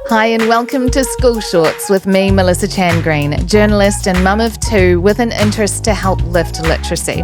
Hi and welcome to School Shorts with me, Melissa Chan-Green, journalist and mum of two with an interest to help lift literacy.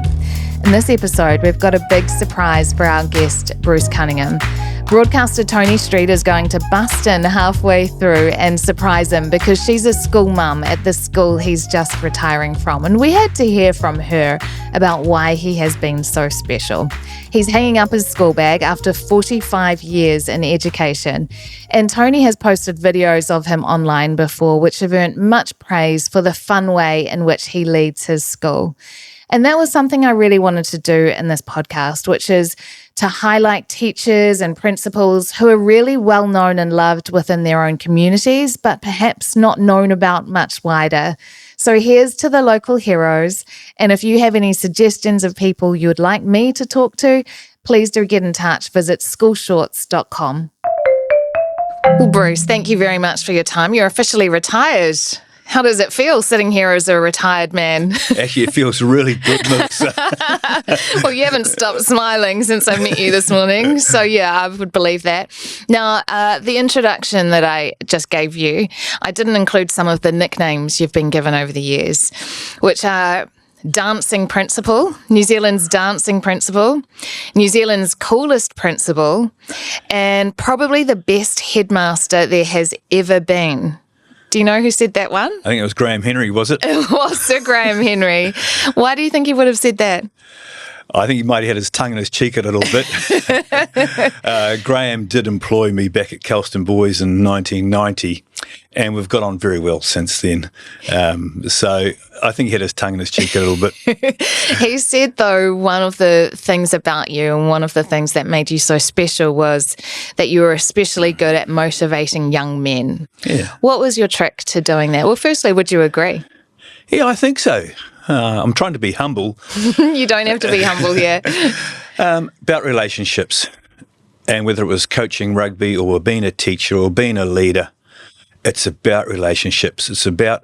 In this episode, we've got a big surprise for our guest, Bruce Cunningham. Broadcaster Toni Street is going to bust in halfway through and surprise him because she's a school mum at the school he's just retiring from. And we had to hear from her about why he has been so special. He's hanging up his school bag after 45 years in education. And Toni has posted videos of him online before, which have earned much praise for the fun way in which he leads his school. And that was something I really wanted to do in this podcast, which is to highlight teachers and principals who are really well known and loved within their own communities, but perhaps not known about much wider. So here's to the local heroes. And if you have any suggestions of people you would like me to talk to, please do get in touch. Visit schoolshorts.com. Well, Bruce, thank you very much for your time. You're officially retired. How does it feel sitting here as a retired man? Actually, it feels really good, Melissa. Well, you haven't stopped smiling since I met you this morning. So, yeah, I would believe that. Now, the introduction that I just gave you, I didn't include some of the nicknames you've been given over the years, which are Dancing Principal, New Zealand's Dancing Principal, New Zealand's Coolest Principal, and probably the best headmaster there has ever been. Do you know who said that one? I think it was Graham Henry, was it? It was Sir Graham Henry. Why do you think he would have said that? I think he might have had his tongue in his cheek a little bit. Graham did employ me back at Kelston Boys in 1990, and we've got on very well since then. So I think he had his tongue in his cheek a little bit. He said, though, one of the things about you and one of the things that made you so special was that you were especially good at motivating young men. Yeah. What was your trick to doing that? Well, firstly, would you agree? Yeah, I think so. I'm trying to be humble. You don't have to be humble here. About relationships, and whether it was coaching rugby or being a teacher or being a leader, it's about relationships. It's about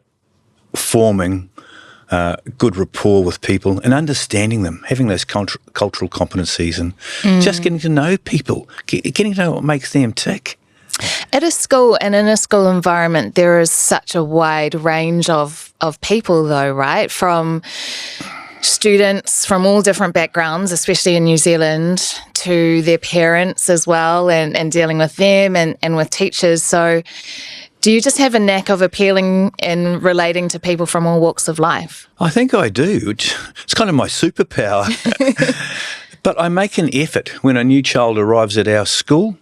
forming good rapport with people and understanding them, having those cultural competencies and just getting to know people, getting to know what makes them tick. At a school and in a school environment, there is such a wide range of people, though, right? From students from all different backgrounds, especially in New Zealand, to their parents as well, and dealing with them and with teachers. So do you just have a knack of appealing and relating to people from all walks of life? I think I do. It's kind of my superpower. But I make an effort when a new child arrives at our school.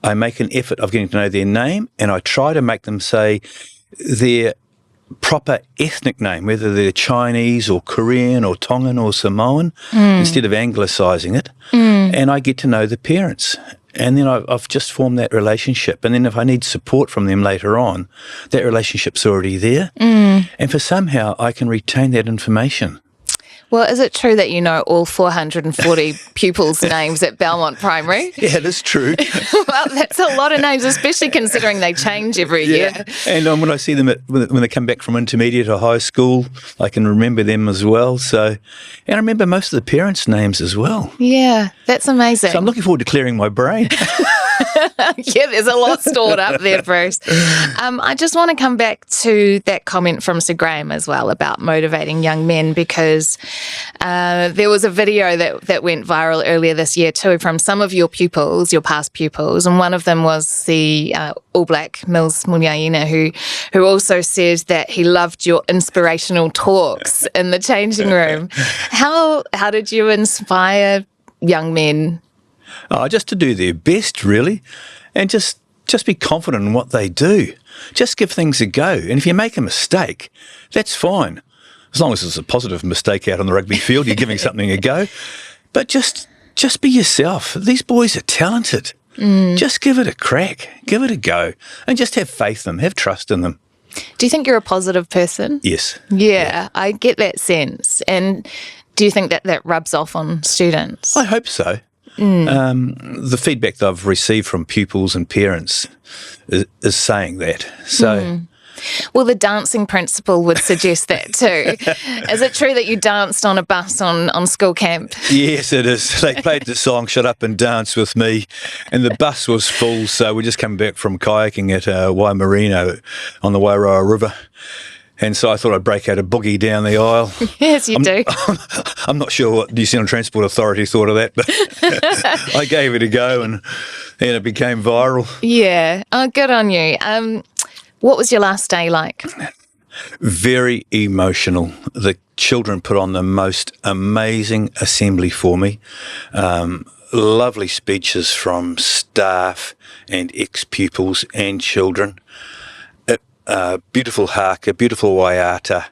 I make an effort of getting to know their name, and I try to make them say their proper ethnic name, whether they're Chinese or Korean or Tongan or Samoan, instead of anglicising it. And I get to know the parents. And then I've just formed that relationship. And then if I need support from them later on, that relationship's already there. And for somehow I can retain that information. Well, is it true that you know all 440 pupils' names at Belmont Primary? Yeah, that's true. Well, that's a lot of names, especially considering they change every year. And when I see them when they come back from intermediate or high school, I can remember them as well. And I remember most of the parents' names as well. Yeah, that's amazing. So I'm looking forward to clearing my brain. Yeah, there's a lot stored up there, Bruce. I just want to come back to that comment from Sir Graham as well about motivating young men, because there was a video that went viral earlier this year too from some of your pupils, your past pupils, and one of them was the All Black Mills Munyaina, who also said that he loved your inspirational talks in the changing room. How did you inspire young men? Just to do their best, really, and just be confident in what they do. Just give things a go. And if you make a mistake, that's fine. As long as it's a positive mistake out on the rugby field, you're giving something a go. But just be yourself. These boys are talented. Just give it a crack. Give it a go. And just have faith in them. Have trust in them. Do you think you're a positive person? Yes. Yeah, I get that sense. And do you think that rubs off on students? I hope so. The feedback that I've received from pupils and parents is saying that. So Well, the dancing principal would suggest that too. Is it true that you danced on a bus on school camp? Yes, it is. They played the song Shut Up and Dance with me, and the bus was full, so we just come back from kayaking at Waimarino on the Wairoa River. And so I thought I'd break out a boogie down the aisle. Yes, you do. I'm not sure what New Zealand Transport Authority thought of that, but I gave it a go and it became viral. Yeah. Oh, good on you. What was your last day like? Very emotional. The children put on the most amazing assembly for me. Lovely speeches from staff and ex-pupils and children. Beautiful haka, beautiful waiata.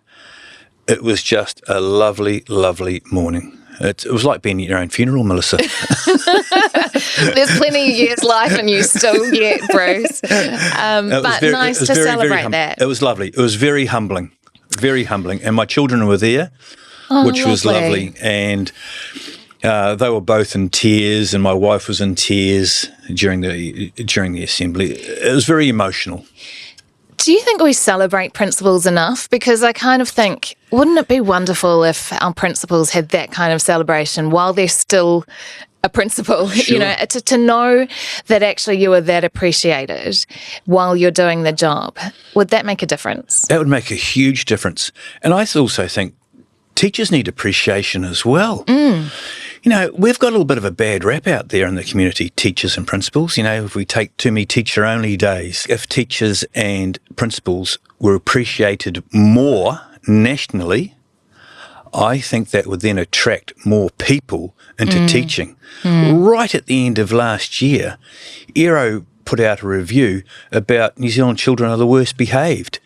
It was just a lovely, lovely morning. It was like being at your own funeral, Melissa. There's plenty of years life in you still yet, Bruce. But nice to celebrate that. It was lovely. It was very humbling, and my children were there, which was lovely. And they were both in tears, and my wife was in tears during the assembly. It was very emotional. Do you think we celebrate principals enough? Because I kind of think, wouldn't it be wonderful if our principals had that kind of celebration while they're still a principal? Sure. You know, to know that actually you are that appreciated while you're doing the job. Would that make a difference? That would make a huge difference. And I also think teachers need appreciation as well. You know, we've got a little bit of a bad rap out there in the community, teachers and principals. You know, if we take too many teacher-only days, if teachers and principals were appreciated more nationally, I think that would then attract more people into teaching. Right at the end of last year, Aero put out a review about New Zealand children are the worst behaved.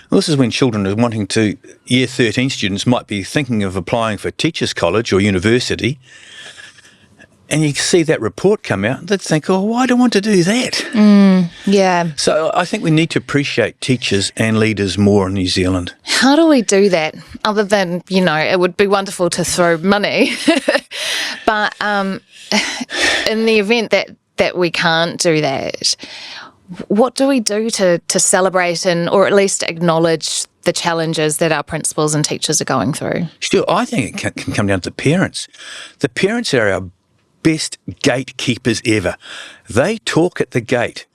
Well, this is when children are wanting to, Year 13 students might be thinking of applying for teachers' college or university, and you see that report come out, they'd think, oh, why do I want to do that? Yeah. So I think we need to appreciate teachers and leaders more in New Zealand. How do we do that? Other than, you know, it would be wonderful to throw money. But in the event that we can't do that, what do we do to celebrate or at least acknowledge the challenges that our principals and teachers are going through? Sure, I think it can come down to the parents. The parents are our best gatekeepers ever. They talk at the gate.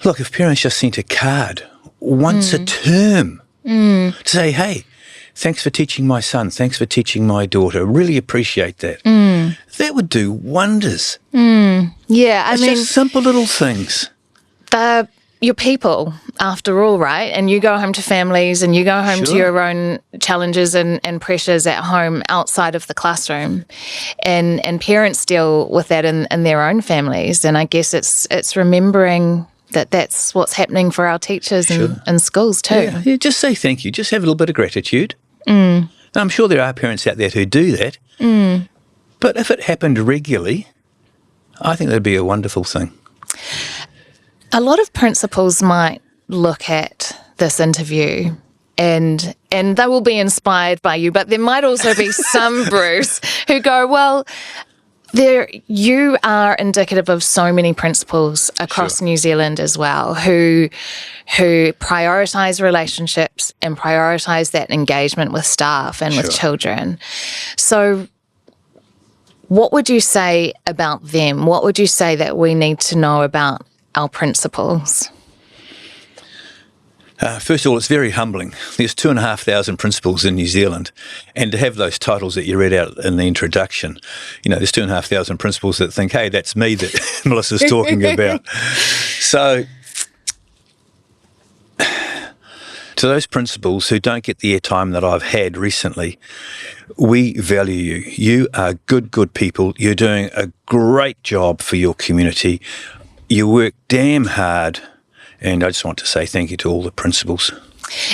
Look, if parents just sent a card once a term to say, hey, thanks for teaching my son, thanks for teaching my daughter, really appreciate that. That would do wonders. Yeah, I mean, just simple little things. You're people, after all, right? And you go home to families and you go home to your own challenges and pressures at home outside of the classroom. And parents deal with that in their own families. And I guess it's remembering that that's what's happening for our teachers in schools too. Yeah, just say thank you. Just have a little bit of gratitude. And I'm sure there are parents out there who do that. But if it happened regularly, I think that'd be a wonderful thing. A lot of principals might look at this interview and they will be inspired by you, but there might also be some, Bruce, who go, well, you are indicative of so many principals across New Zealand as well who prioritise relationships and prioritise that engagement with staff and with children. So what would you say about them? What would you say that we need to know about our principals? First of all, it's very humbling. There's 2,500 principals in New Zealand, and to have those titles that you read out in the introduction, you know, there's 2,500 principals that think, hey, that's me that Melissa's talking about. So to those principals who don't get the airtime that I've had recently, we value you. You are good people. You're doing a great job for your community. You work damn hard, and I just want to say thank you to all the principals.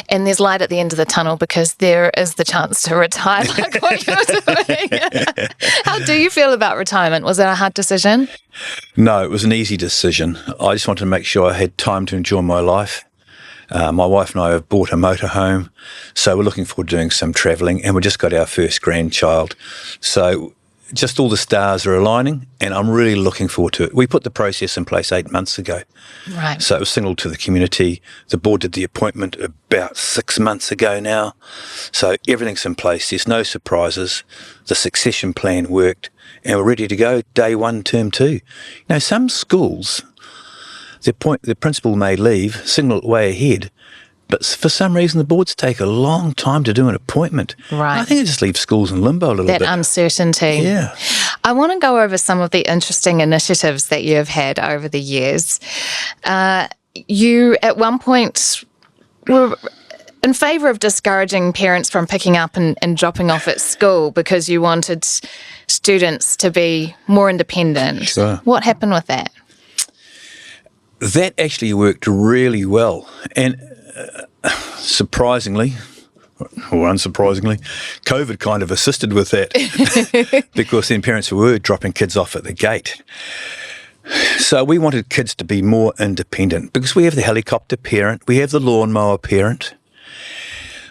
And there's light at the end of the tunnel because there is the chance to retire like what you're doing. How do you feel about retirement? Was it a hard decision? No, it was an easy decision. I just wanted to make sure I had time to enjoy my life. My wife and I have bought a motorhome, so we're looking forward to doing some travelling, and we just got our first grandchild. So just all the stars are aligning, and I'm really looking forward to it. We put the process in place 8 months ago. Right. So it was signalled to the community. The board did the appointment about 6 months ago now. So everything's in place. There's no surprises. The succession plan worked, and we're ready to go day 1, term 2. You know, some schools, the principal may leave, signal it way ahead, but for some reason, the boards take a long time to do an appointment. Right. I think it just leaves schools in limbo a little bit. That uncertainty. Yeah. I want to go over some of the interesting initiatives that you have had over the years. You, at one point, were in favour of discouraging parents from picking up and dropping off at school because you wanted students to be more independent. Sure. What happened with that? That actually worked really well. And surprisingly, or unsurprisingly, COVID kind of assisted with that because then parents were dropping kids off at the gate. So we wanted kids to be more independent because we have the helicopter parent, we have the lawnmower parent,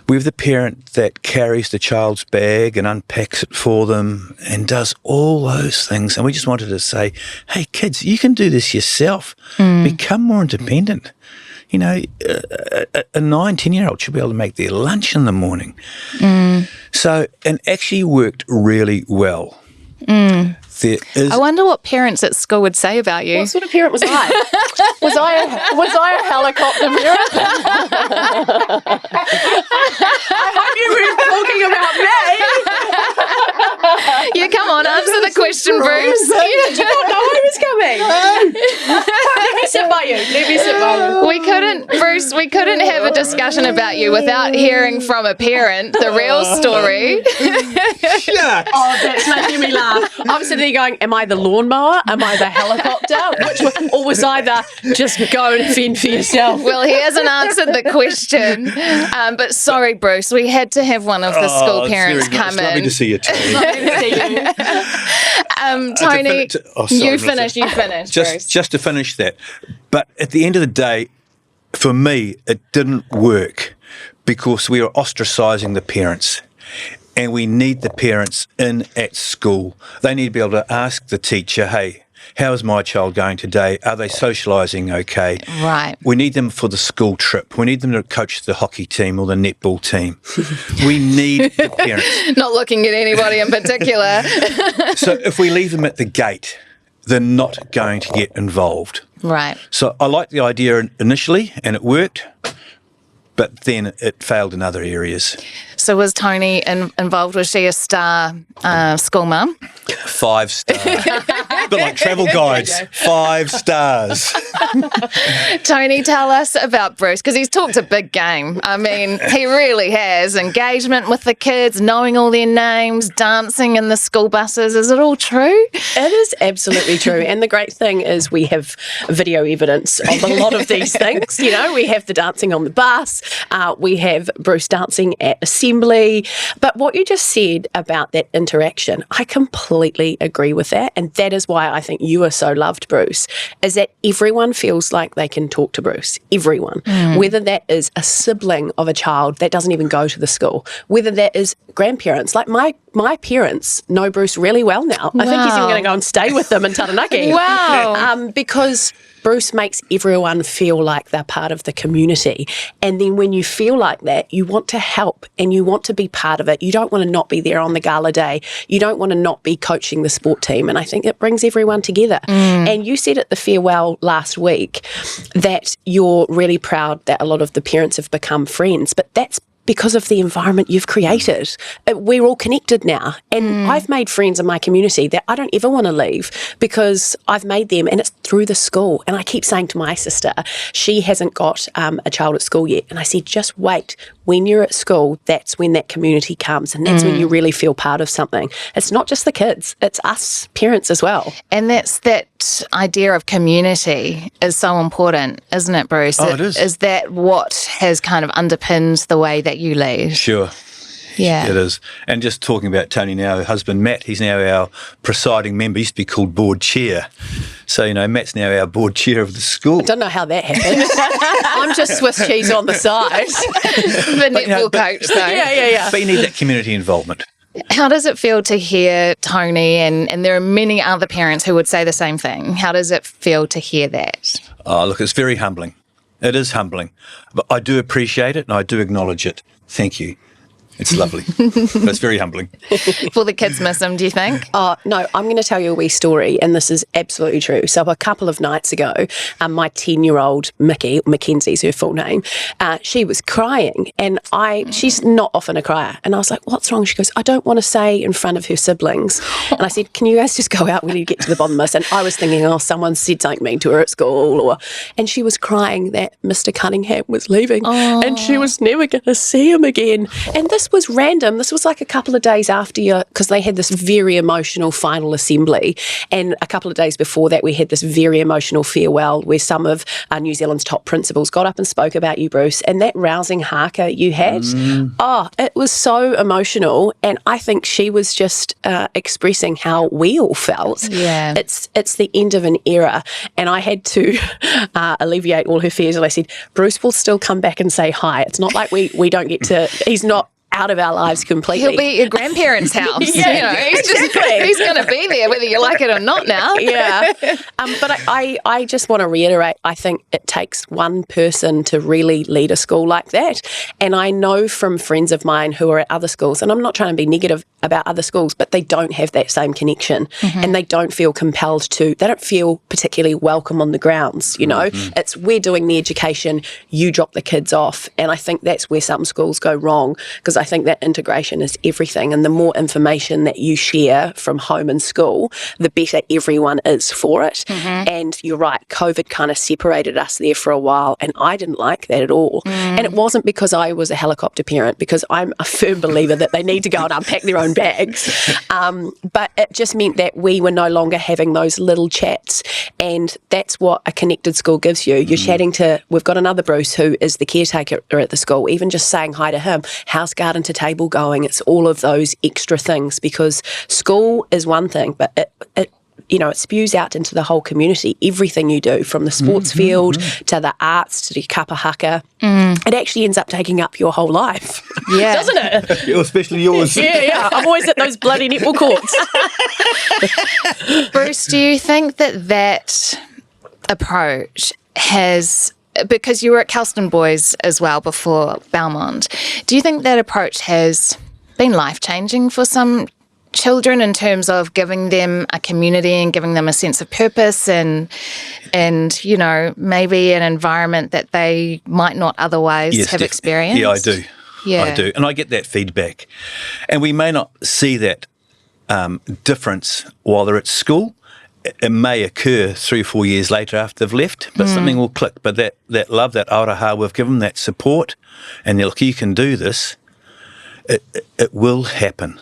we have the parent that carries the child's bag and unpacks it for them and does all those things. And we just wanted to say, hey, kids, you can do this yourself. Become more independent. You know, a 9, 10-year-old should be able to make their lunch in the morning. So, and actually worked really well. There is. I wonder what parents at school would say about you. What sort of parent was I? Was I a helicopter parent? I hope you weren't talking about me. Yeah, come on, answer the question, Bruce. Did you not know I was coming? Let me sit by you. Bruce, we couldn't have a discussion about you without hearing from a parent the real story. Shucks. Oh, that's making me laugh. I'm sitting there going, am I the lawnmower? Am I the helicopter? Which one? Or was I the just go and fend for yourself? Well, he hasn't answered the question. But sorry, Bruce, we had to have one of the school parents come It's lovely in. to see you, Tony. Tony, you finish, Just Bruce. to finish that. But at the end of the day, for me, it didn't work because we were ostracising the parents. And we need the parents in at school. They need to be able to ask the teacher, hey, how's my child going today? Are they socialising okay? Right. We need them for the school trip. We need them to coach the hockey team or the netball team. We need the parents. Not looking at anybody in particular. So if we leave them at the gate, they're not going to get involved. Right. So I liked the idea initially and it worked, but then it failed in other areas. So was Toni involved? Was she a star school mum? 5 stars. A bit like travel guides. 5 stars. Toni, tell us about Bruce, because he's talked a big game. I mean, he really has. Engagement with the kids, knowing all their names, dancing in the school buses. Is it all true? It is absolutely true. And the great thing is we have video evidence of a lot of these things. You know, we have the dancing on the bus. We have Bruce dancing at assembly. But what you just said about that interaction, I completely agree with that. And that is why I think you are so loved, Bruce, is that everyone feels like they can talk to Bruce. Everyone. Whether that is a sibling of a child that doesn't even go to the school, whether that is grandparents. Like my parents know Bruce really well now. I think he's even going to go and stay with them in Taranaki. Wow. Because Bruce makes everyone feel like they're part of the community. And then when you feel like that, you want to help and you want to be part of it. You don't want to not be there on the gala day. You don't want to not be coaching the sport team. And I think it brings everyone together. And you said at the farewell last week that you're really proud that a lot of the parents have become friends, but that's because of the environment you've created. We're all connected now. And I've made friends in my community that I don't ever want to leave because I've made them and it's through the school. And I keep saying to my sister, she hasn't got a child at school yet. And I said, just wait. When you're at school, that's when that community comes and that's when you really feel part of something. It's not just the kids, it's us parents as well. And that's that idea of community is so important, isn't it, Bruce? Oh, it is. Is that what has kind of underpinned the way that you lead? Sure. Yeah. It is. And just talking about Toni now, her husband Matt, he's now our presiding member. He used to be called board chair. So, you know, Matt's now our board chair of the school. I don't know how that happened. I'm just Swiss cheese on the side. The netball coach, though. Yeah. But you need that community involvement. How does it feel to hear Toni, and there are many other parents who would say the same thing, how does it feel to hear that? Oh, look, it's very humbling. It is humbling. But I do appreciate it and I do acknowledge it. Thank you. It's lovely. But it's very humbling. Will the kids miss him, do you think? Oh, no, I'm going to tell you a wee story, and this is absolutely true. So a couple of nights ago, my 10-year-old Mickey, Mackenzie's her full name, she was crying, and she's not often a crier. And I was like, what's wrong? She goes, I don't want to say in front of her siblings. And I said, can you guys just go out? We need to get to the bottom of this. And I was thinking, oh, someone said something mean to her at school. And she was crying that Mr. Cunningham was leaving, and she was never going to see him again. And this was random. This was like a couple of days after because they had this very emotional final assembly, and a couple of days before that we had this very emotional farewell where some of New Zealand's top principals got up and spoke about you, Bruce, and that rousing haka you had, it was so emotional, and I think she was just expressing how we all felt. Yeah. It's the end of an era, and I had to alleviate all her fears, and I said, Bruce will still come back and say hi. It's not like we don't get to, he's not out of our lives completely. He'll be at your grandparents' house. Yeah, he's going to be there whether you like it or not now. Yeah. But I just want to reiterate, I think it takes one person to really lead a school like that. And I know from friends of mine who are at other schools, and I'm not trying to be negative about other schools, but they don't have that same connection, and they don't feel compelled to, they don't feel particularly welcome on the grounds, you know. It's we're doing the education, you drop the kids off. And I think that's where some schools go wrong, because I think that integration is everything, and the more information that you share from home and school, the better everyone is for it. And you're right, COVID kind of separated us there for a while, and I didn't like that at all. And it wasn't because I was a helicopter parent, because I'm a firm believer that they need to go and unpack their own bags. But it just meant that we were no longer having those little chats, and that's what a connected school gives you. You're chatting to, we've got another Bruce who is the caretaker at the school, even just saying hi to him, how's garden to table going? It's all of those extra things, because school is one thing, but it you know, it spews out into the whole community. Everything you do, from the sports field to the arts to the kapa haka, it actually ends up taking up your whole life. Yeah. Doesn't it? Especially yours. Yeah. I'm always at those bloody netball courts. Bruce, do you think that approach has, because you were at Kelston Boys as well before Belmont, do you think that approach has been life-changing for some children in terms of giving them a community and giving them a sense of purpose and you know, maybe an environment that they might not otherwise have experienced? Yeah, I do. Yeah. I do. And I get that feedback. And we may not see that difference while they're at school. It may occur 3 or 4 years later after they've left, but something will click. But that love, that auraha, we've given them that support, and look, you can do this, it will happen.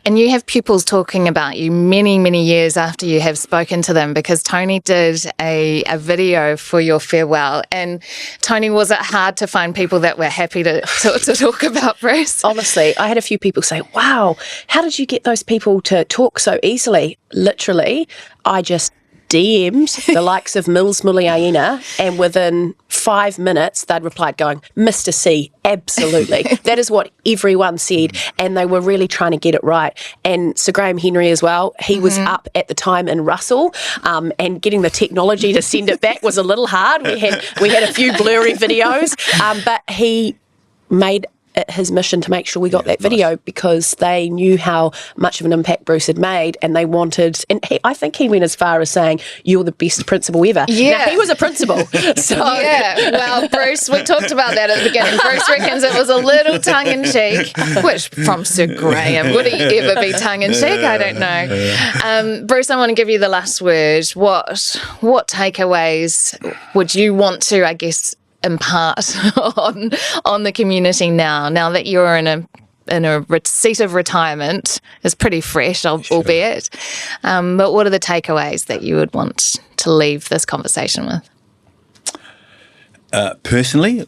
And you have pupils talking about you many, many years after you have spoken to them, because Toni did a video for your farewell. And Toni, was it hard to find people that were happy to talk about Bruce? Honestly, I had a few people say, wow, how did you get those people to talk so easily? Literally, I just DM'd the likes of Mills Muliaina, and within 5 minutes they'd replied going, Mr. C, absolutely. That is what everyone said, and they were really trying to get it right. And Sir Graham Henry as well, he was up at the time in Russell, and getting the technology to send it back was a little hard. We had a few blurry videos, but he made it his mission to make sure we got that video, because they knew how much of an impact Bruce had made, and they wanted, and I think he went as far as saying, you're the best principal ever. Yeah. Now, he was a principal. So. Yeah, well, Bruce, we talked about that at the beginning. Bruce reckons it was a little tongue-in-cheek, which from Sir Graham, would he ever be tongue-in-cheek? I don't know. Bruce, I want to give you the last word. What takeaways would you want to, I guess, impart on the community now that you're in a seat of retirement? Is pretty fresh, albeit. But what are the takeaways that you would want to leave this conversation with? Personally,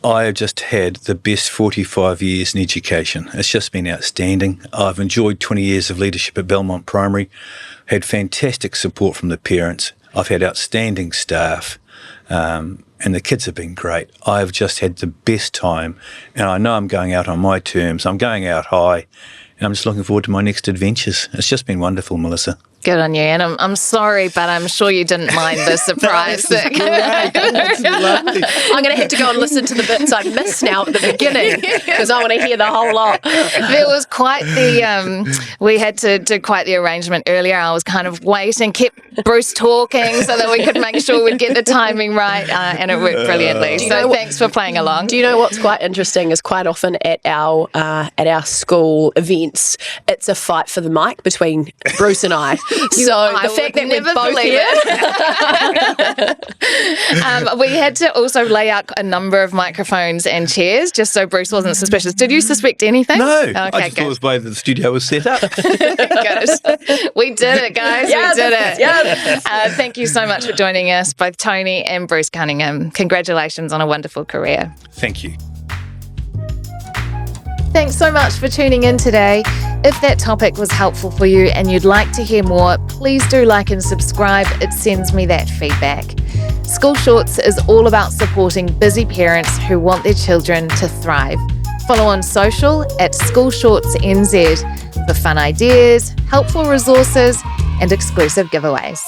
I have just had the best 45 years in education. It's just been outstanding. I've enjoyed 20 years of leadership at Belmont Primary, had fantastic support from the parents. I've had outstanding staff. And the kids have been great. I've just had the best time, and I know I'm going out on my terms. I'm going out high, And I'm just looking forward to my next adventures. It's just been wonderful, Melissa. Good on you. And I'm sorry, but I'm sure you didn't mind the surprise. That's lovely. I'm going to have to go and listen to the bits I missed now at the beginning because I want to hear the whole lot. There was quite the, we had to do quite the arrangement earlier. I was kind of waiting, kept Bruce talking so that we could make sure we'd get the timing right, and it worked brilliantly. So thanks for playing along. Do you know what's quite interesting is quite often at our school events, it's a fight for the mic between Bruce and I. So the fact that we're both here. We had to also lay out a number of microphones and chairs just so Bruce wasn't suspicious. Did you suspect anything? No. Okay, I just thought it was the way the studio was set up. Good. We did it, guys. Yes, we did it. yes. Thank you so much for joining us, both Toni and Bruce Cunningham. Congratulations on a wonderful career. Thank you. Thanks so much for tuning in today. If that topic was helpful for you and you'd like to hear more, please do like and subscribe. It sends me that feedback. School Shorts is all about supporting busy parents who want their children to thrive. Follow on social at School Shorts NZ for fun ideas, helpful resources, and exclusive giveaways.